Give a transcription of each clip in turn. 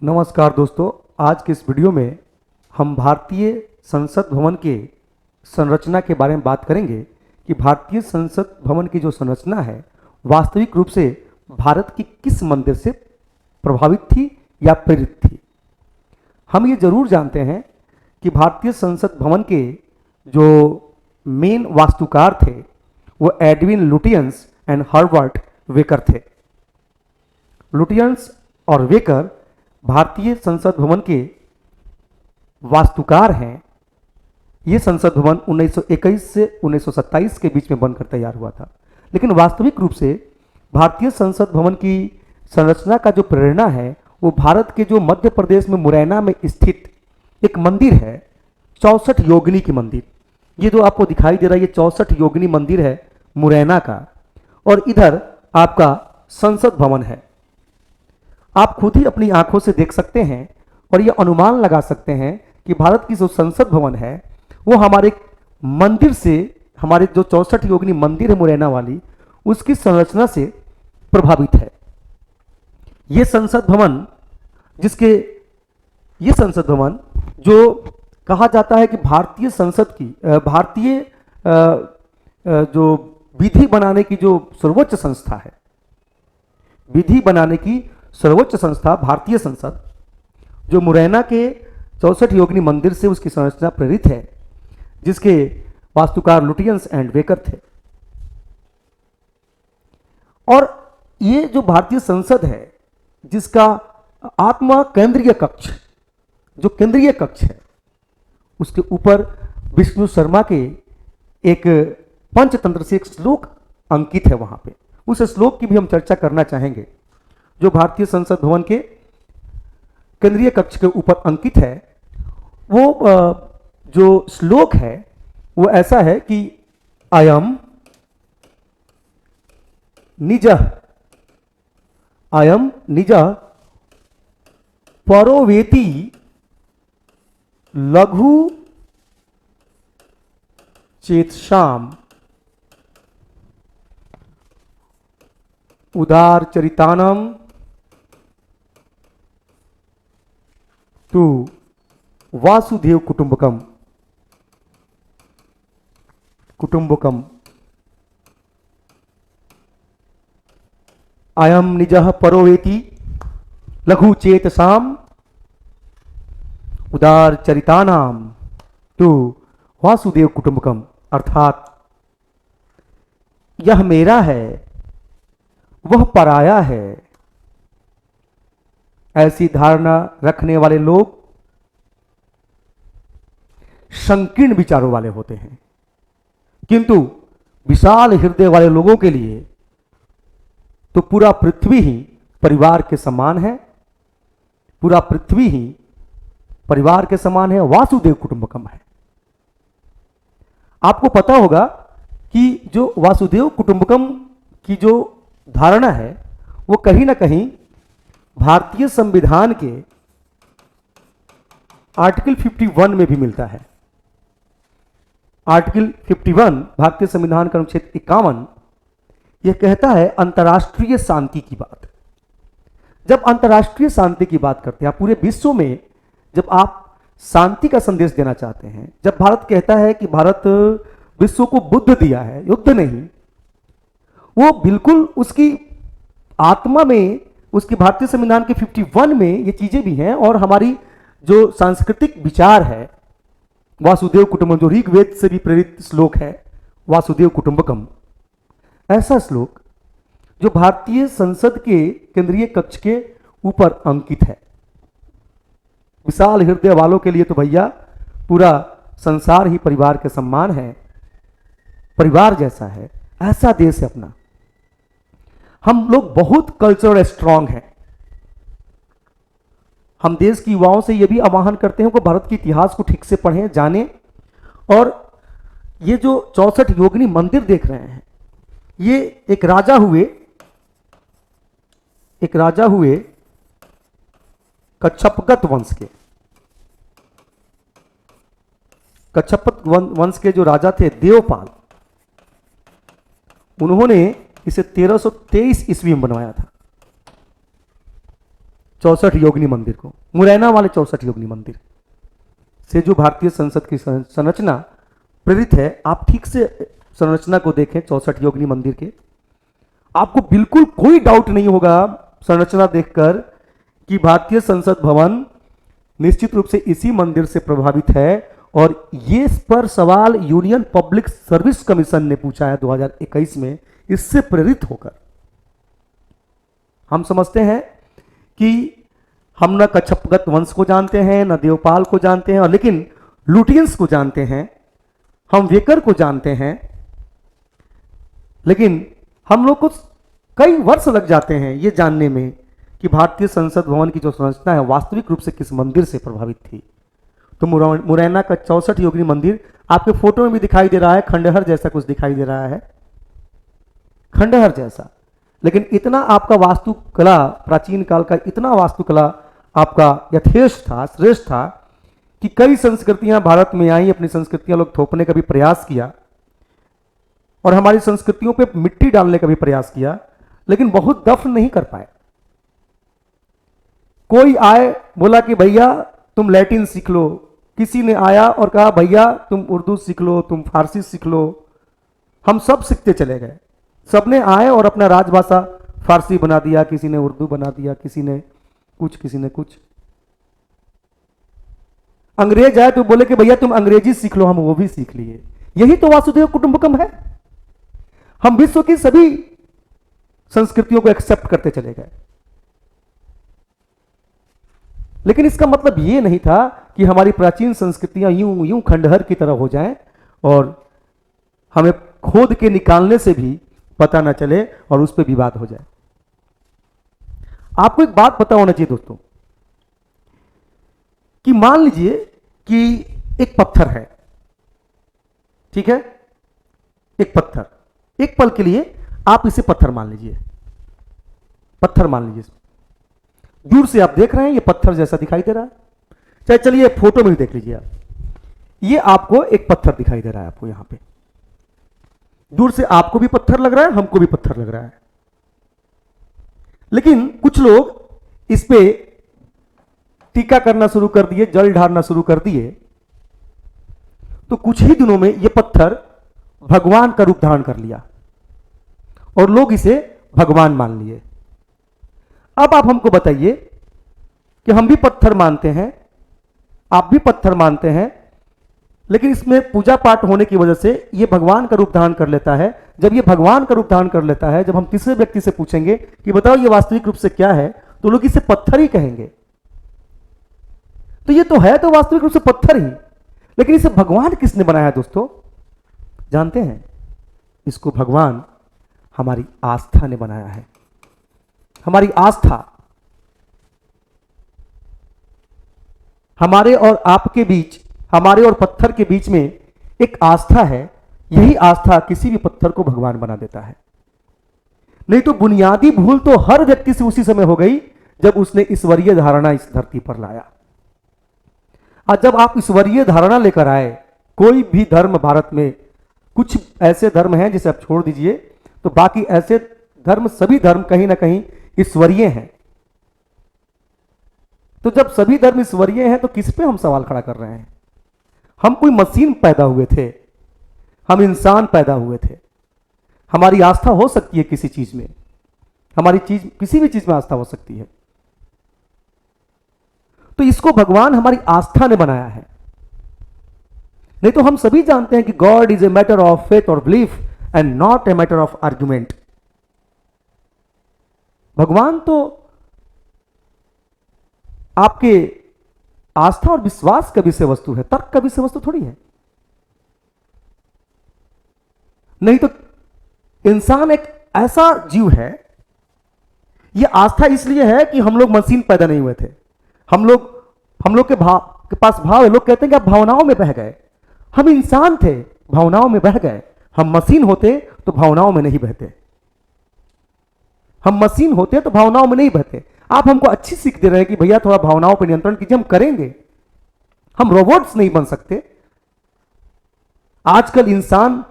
नमस्कार दोस्तों, आज के इस वीडियो में हम भारतीय संसद भवन के संरचना के बारे में बात करेंगे कि भारतीय संसद भवन की जो संरचना है वास्तविक रूप से भारत की किस मंदिर से प्रभावित थी या प्रेरित थी। हम ये जरूर जानते हैं कि भारतीय संसद भवन के जो मेन वास्तुकार थे वो Edwin Lutyens and Herbert waker थे। लुटियंस और वेकर भारतीय संसद भवन के वास्तुकार हैं। ये संसद भवन 1921 से 1927 के बीच में बनकर तैयार हुआ था, लेकिन वास्तविक रूप से भारतीय संसद भवन की संरचना का जो प्रेरणा है वो भारत के जो मध्य प्रदेश में मुरैना में स्थित एक मंदिर है, 64 योगिनी की मंदिर। ये जो आपको दिखाई दे रहा है ये 64 योगिनी मंदिर है मुरैना का, और इधर आपका संसद भवन है। आप खुद ही अपनी आंखों से देख सकते हैं और यह अनुमान लगा सकते हैं कि भारत की जो संसद भवन है वो हमारे मंदिर से, हमारे जो 64 योगिनी मंदिर है मुरैना वाली, उसकी संरचना से प्रभावित है। ये संसद भवन जो कहा जाता है कि भारतीय संसद की भारतीय जो विधि बनाने की जो सर्वोच्च संस्था है, विधि बनाने की सर्वोच्च संस्था भारतीय संसद, जो मुरैना के 64 योगिनी मंदिर से उसकी संरचना प्रेरित है, जिसके वास्तुकार लुटियंस एंड वेकर थे। और ये जो भारतीय संसद है जिसका आत्मा केंद्रीय कक्ष, जो केंद्रीय कक्ष है, उसके ऊपर विष्णु शर्मा के एक पंचतंत्र से एक श्लोक अंकित है। वहां पे उस श्लोक की भी हम चर्चा करना चाहेंगे, जो भारतीय संसद भवन के केंद्रीय कक्ष के ऊपर अंकित है। वो जो श्लोक है वो ऐसा है कि अयम निजः परोवेति लघु चेतसाम उदार चरितानम तु वासुदेव कुटुंबकम अयम निजः परोवेति लघु चेतसाम उदार चरितानाम तु वासुदेव कुटुंबकम, अर्थात यह मेरा है वह पराया है। ऐसी धारणा रखने वाले लोग संकीर्ण विचारों वाले होते हैं, किंतु विशाल हृदय वाले लोगों के लिए तो पूरा पृथ्वी ही परिवार के समान है। पूरा पृथ्वी ही परिवार के समान है, वासुदेव कुटुंबकम है। आपको पता होगा कि जो वासुदेव कुटुंबकम की जो धारणा है वो कहीं ना कहीं भारतीय संविधान के आर्टिकल 51 में भी मिलता है। आर्टिकल 51 भारतीय संविधान का अनुच्छेद 51 यह कहता है अंतर्राष्ट्रीय शांति की बात। जब अंतर्राष्ट्रीय शांति की बात करते हैं, पूरे विश्व में जब आप शांति का संदेश देना चाहते हैं, जब भारत कहता है कि भारत विश्व को बुद्ध दिया है, युद्ध नहीं, वो बिल्कुल उसकी आत्मा में, उसकी भारतीय संविधान के 51 में ये चीजें भी हैं। और हमारी जो सांस्कृतिक विचार है वासुदेव कुटुंबकम, जो ऋग्वेद से भी प्रेरित श्लोक है वासुदेव कुटुंबकम, ऐसा श्लोक जो भारतीय संसद के केंद्रीय कक्ष के ऊपर अंकित है। विशाल हृदय वालों के लिए तो भैया पूरा संसार ही परिवार के सम्मान है, परिवार जैसा है, ऐसा देश है अपना। हम लोग बहुत कल्चरल स्ट्रांग हैं। हम देश की युवाओं से यह भी आह्वान करते हैं कि भारत के इतिहास को ठीक से पढ़ें, जानें। और ये जो 64 योगिनी मंदिर देख रहे हैं, ये एक राजा हुए कच्छपगत वंश के। कच्छपत वंश के जो राजा थे देवपाल, उन्होंने इसे 1323 ईस्वी में बनवाया था। 64 योगिनी मंदिर को, मुरैना वाले 64 योगिनी मंदिर से जो भारतीय संसद की संरचना प्रेरित है। आप ठीक से संरचना को देखें 64 योगिनी मंदिर के, आपको बिल्कुल कोई डाउट नहीं होगा संरचना देखकर कि भारतीय संसद भवन निश्चित रूप से इसी मंदिर से प्रभावित है। और ये इस पर सवाल यूनियन पब्लिक सर्विस कमीशन ने पूछा है 2021 में, इससे प्रेरित होकर। हम समझते हैं कि हम न कच्छपगत वंश को जानते हैं, न देवपाल को जानते हैं, और लेकिन लुटियंस को जानते हैं, हम वेकर को जानते हैं, लेकिन हम लोग को कई वर्ष लग जाते हैं ये जानने में कि भारतीय संसद भवन की जो संरचना है वास्तविक रूप से किस मंदिर से प्रभावित थी। तो मुरैना का 64 योगिनी मंदिर आपके फोटो में भी दिखाई दे रहा है, खंडहर जैसा कुछ दिखाई दे रहा है, खंडहर जैसा। लेकिन इतना आपका वास्तुकला, प्राचीन काल का इतना वास्तुकला आपका यथेष्ट था, श्रेष्ठ था कि कई संस्कृतियां भारत में आई, अपनी संस्कृतियां लोग थोपने का भी प्रयास किया और हमारी संस्कृतियों पे मिट्टी डालने का भी प्रयास किया, लेकिन बहुत दफन नहीं कर पाए। कोई आए बोला कि भैया तुम लैटिन सीख लो, किसी ने आया और कहा भैया तुम उर्दू सीख लो, तुम फारसी सीख लो, हम सब सीखते चले गए। सबने आए और अपना राजभाषा फारसी बना दिया, किसी ने उर्दू बना दिया, किसी ने कुछ, किसी ने कुछ। अंग्रेज आए तो बोले कि भैया तुम अंग्रेजी सीख लो, हम वो भी सीख लिए। यही तो वासुदेव कुटुंबकम है। हम विश्व की सभी संस्कृतियों को एक्सेप्ट करते चले गए, लेकिन इसका मतलब यह नहीं था कि हमारी प्राचीन संस्कृतियां यूं यूं खंडहर की तरह हो जाएं और हमें खोद के निकालने से भी पता ना चले और उस पर विवाद हो जाए। आपको एक बात पता होना चाहिए दोस्तों कि मान लीजिए कि एक पत्थर है, ठीक है, एक पत्थर, एक पल के लिए आप इसे पत्थर मान लीजिए, पत्थर मान लीजिए। दूर से आप देख रहे हैं ये पत्थर जैसा दिखाई दे रहा है, चाहे चलिए फोटो में भी देख लीजिए आप, ये आपको एक पत्थर दिखाई दे रहा है। आपको यहां पे दूर से आपको भी पत्थर लग रहा है, हमको भी पत्थर लग रहा है, लेकिन कुछ लोग इस पे टीका करना शुरू कर दिए, जल ढारना शुरू कर दिए, तो कुछ ही दिनों में ये पत्थर भगवान का रूप धारण कर लिया और लोग इसे भगवान मान लिए। अब आप हमको बताइए कि हम भी पत्थर मानते हैं, आप भी पत्थर मानते हैं, लेकिन इसमें पूजा पाठ होने की वजह से यह भगवान का रूप धारण कर लेता है। जब यह भगवान का रूप धारण कर लेता है, जब हम तीसरे व्यक्ति से पूछेंगे कि बताओ ये वास्तविक रूप से क्या है, तो लोग इसे पत्थर ही कहेंगे। तो ये तो है तो वास्तविक रूप से पत्थर ही, लेकिन इसे भगवान किसने बनाया दोस्तों? जानते हैं? इसको भगवान हमारी आस्था ने बनाया है। हमारी आस्था, हमारे और आपके बीच, हमारे और पत्थर के बीच में एक आस्था है। यही आस्था किसी भी पत्थर को भगवान बना देता है। नहीं तो बुनियादी भूल तो हर व्यक्ति से उसी समय हो गई जब उसने ईश्वरीय धारणा इस धरती पर लाया। और जब आप ईश्वरीय धारणा लेकर आए, कोई भी धर्म भारत में, कुछ ऐसे धर्म हैं जिसे आप छोड़ दीजिए, तो बाकी ऐसे धर्म, सभी धर्म कहीं ना कहीं ईश्वरीय हैं। तो जब सभी धर्म ईश्वरीय हैं तो किस पे हम सवाल खड़ा कर रहे हैं? हम कोई मशीन पैदा हुए थे, हम इंसान पैदा हुए थे। हमारी आस्था हो सकती है किसी चीज में, हमारी चीज, किसी भी चीज में आस्था हो सकती है। तो इसको भगवान हमारी आस्था ने बनाया है। नहीं तो हम सभी जानते हैं कि God is a matter of faith और belief and not a matter of argument. भगवान तो आपके आस्था और विश्वास का विषय वस्तु है, तर्क का विषय वस्तु थोड़ी है। नहीं तो इंसान एक ऐसा जीव है, यह आस्था इसलिए है कि हम लोग मशीन पैदा नहीं हुए थे। हम लोग के पास भाव है। लोग कहते हैं कि आप भावनाओं में बह गए। हम इंसान थे, भावनाओं में बह गए। हम मशीन होते तो भावनाओं में नहीं बहते। हम मशीन होते तो भावनाओं में नहीं बहते। आप हमको अच्छी सीख दे रहे हैं कि भैया थोड़ा भावनाओं पर नियंत्रण कीजिए, हम करेंगे। हम रोबोट्स नहीं बन सकते। आजकल इंसान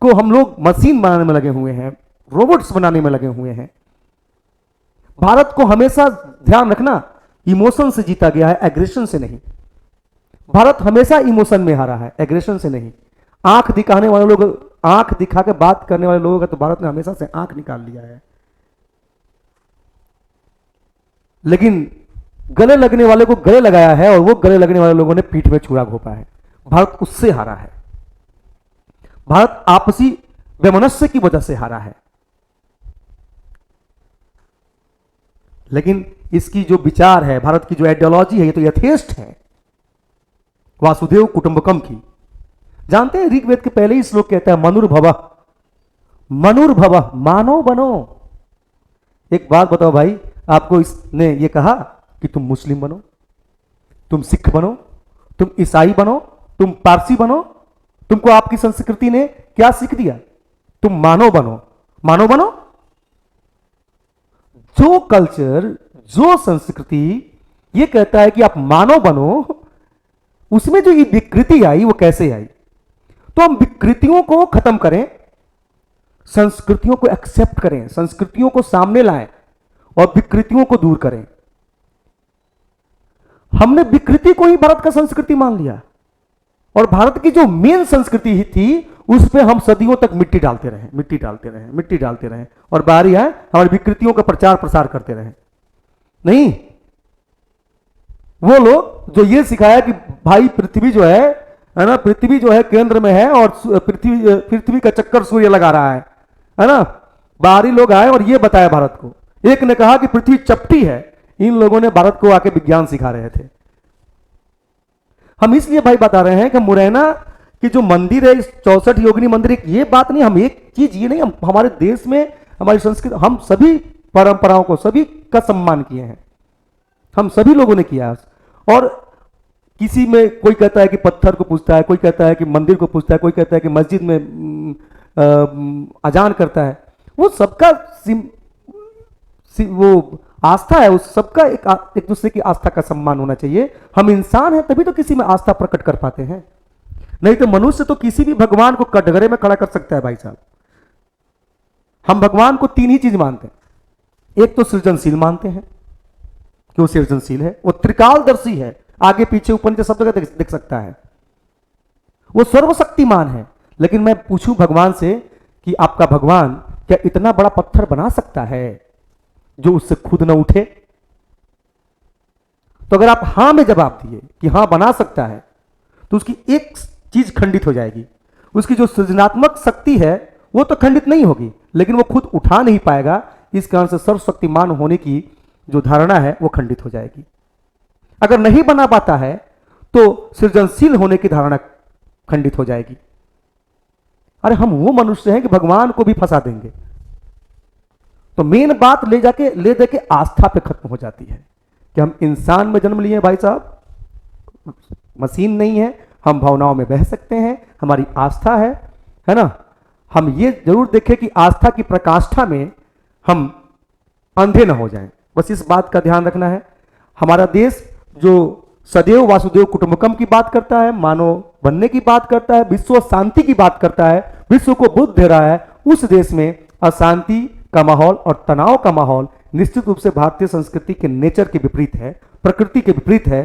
को हम लोग मशीन बनाने में लगे हुए हैं, रोबोट्स बनाने में लगे हुए हैं। भारत को हमेशा ध्यान रखना इमोशन से जीता गया है, एग्रेशन से नहीं। भारत हमेशा इमोशन में हारा है, एग्रेशन से नहीं। आंख दिखाने वाले लोग, आंख दिखा के बात करने वाले लोगों का तो भारत ने हमेशा से आंख निकाल लिया है, लेकिन गले लगने वाले को गले लगाया है और वो गले लगने वाले लोगों ने पीठ में छुरा घोंपा है। भारत उससे हारा है। भारत आपसी वैमनस्य की वजह से हारा है। लेकिन इसकी जो विचार है, भारत की जो आइडियोलॉजी है, ये तो यथेष्ट है वासुदेव कुटुंबकम की। जानते हैं ऋग्वेद के पहले ही श्लोक कहता है मनुर्भवः, मनुर्भवः, मानव बनो। एक बात बताओ भाई, आपको इसने ये कहा कि तुम मुस्लिम बनो, तुम सिख बनो, तुम ईसाई बनो, तुम पारसी बनो? तुमको आपकी संस्कृति ने क्या सीख दिया? तुम मानव बनो, मानव बनो। जो कल्चर, जो संस्कृति ये कहता है कि आप मानव बनो, उसमें जो ये विकृति आई वो कैसे आई? तो हम विकृतियों को खत्म करें, संस्कृतियों को एक्सेप्ट करें, संस्कृतियों को सामने लाएं और विकृतियों को दूर करें। हमने विकृति को ही भारत का संस्कृति मान लिया और भारत की जो मेन संस्कृति ही थी उस पर हम सदियों तक मिट्टी डालते रहे, मिट्टी डालते रहे, मिट्टी डालते रहे और बारी आए हमारी विकृतियों का प्रचार प्रसार करते रहे। नहीं, वो लोग जो ये सिखाया कि भाई पृथ्वी जो है ना, पृथ्वी जो है केंद्र में है और पृथ्वी का चक्कर सूर्य लगा रहा है ना। बाहरी लोग आए और ये बताया भारत को। एक ने कहा कि पृथ्वी चपटी है, इन लोगों ने भारत को आके विज्ञान सिखा रहे थे। हम इसलिए भाई बता रहे हैं कि मुरैना की जो मंदिर है 64 योगिनी मंदिर, एक ये बात नहीं, हम एक चीज ये नहीं, हम हमारे देश में हमारी संस्कृति, हम सभी परंपराओं को, सभी का सम्मान किए हैं, हम सभी लोगों ने किया। और किसी में कोई कहता है कि पत्थर को पूजता है, कोई कहता है कि मंदिर को पूजता है, कोई कहता है कि मस्जिद में अजान करता है। वो सबका वो आस्था है, उस सबका एक दूसरे की आस्था का सम्मान होना चाहिए। हम इंसान हैं तभी तो किसी में आस्था प्रकट कर पाते हैं, नहीं तो मनुष्य तो किसी भी भगवान को कटघरे में खड़ा कर सकता है भाई साहब। हम भगवान को 3 ही चीज मानते हैं। एक तो सृजनशील मानते हैं कि वो सृजनशील है, वो त्रिकालदर्शी है, आगे पीछे ऊपर नीचे सब जगह देख सकता है, वो सर्वशक्तिमान है। लेकिन मैं पूछूं भगवान से कि आपका भगवान क्या इतना बड़ा पत्थर बना सकता है जो उससे खुद न उठे? तो अगर आप हां में जवाब दिए कि हां बना सकता है, तो उसकी एक चीज खंडित हो जाएगी, उसकी जो सृजनात्मक शक्ति है वो तो खंडित नहीं होगी, लेकिन वो खुद उठा नहीं पाएगा। इस कारण से सर्वशक्तिमान होने की जो धारणा है वो खंडित हो जाएगी। अगर नहीं बना पाता है तो सृजनशील होने की धारणा खंडित हो जाएगी। अरे हम वो मनुष्य हैं कि भगवान को भी फंसा देंगे। तो मेन बात ले देके आस्था पे खत्म हो जाती है कि हम इंसान में जन्म लिए भाई साहब, मशीन नहीं है, हम भावनाओं में बह सकते हैं, हमारी आस्था है ना। हम ये जरूर देखें कि आस्था की प्रकाष्ठा में हम अंधे ना हो जाएं, बस इस बात का ध्यान रखना है। हमारा देश जो सदैव वासुदेव कुटुंबकम की बात करता है, मानव बनने की बात करता है, विश्व शांति की बात करता है, विश्व को बुद्ध दे रहा है, उस देश में अशांति का माहौल और तनाव का माहौल निश्चित रूप से भारतीय संस्कृति के नेचर के विपरीत है, प्रकृति के विपरीत है।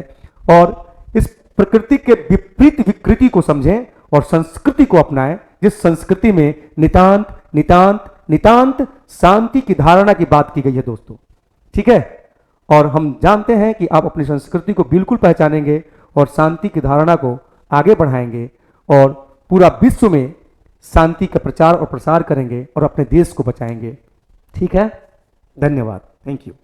और इस प्रकृति के विपरीत विकृति को समझें और संस्कृति को अपनाएं, जिस संस्कृति में नितांत नितांत नितांत शांति की धारणा की बात की गई है दोस्तों, ठीक है। और हम जानते हैं कि आप अपनी संस्कृति को बिल्कुल पहचानेंगे और शांति की धारणा को आगे बढ़ाएंगे और पूरा विश्व में शांति का प्रचार और प्रसार करेंगे और अपने देश को बचाएंगे, ठीक है। धन्यवाद, थैंक यू।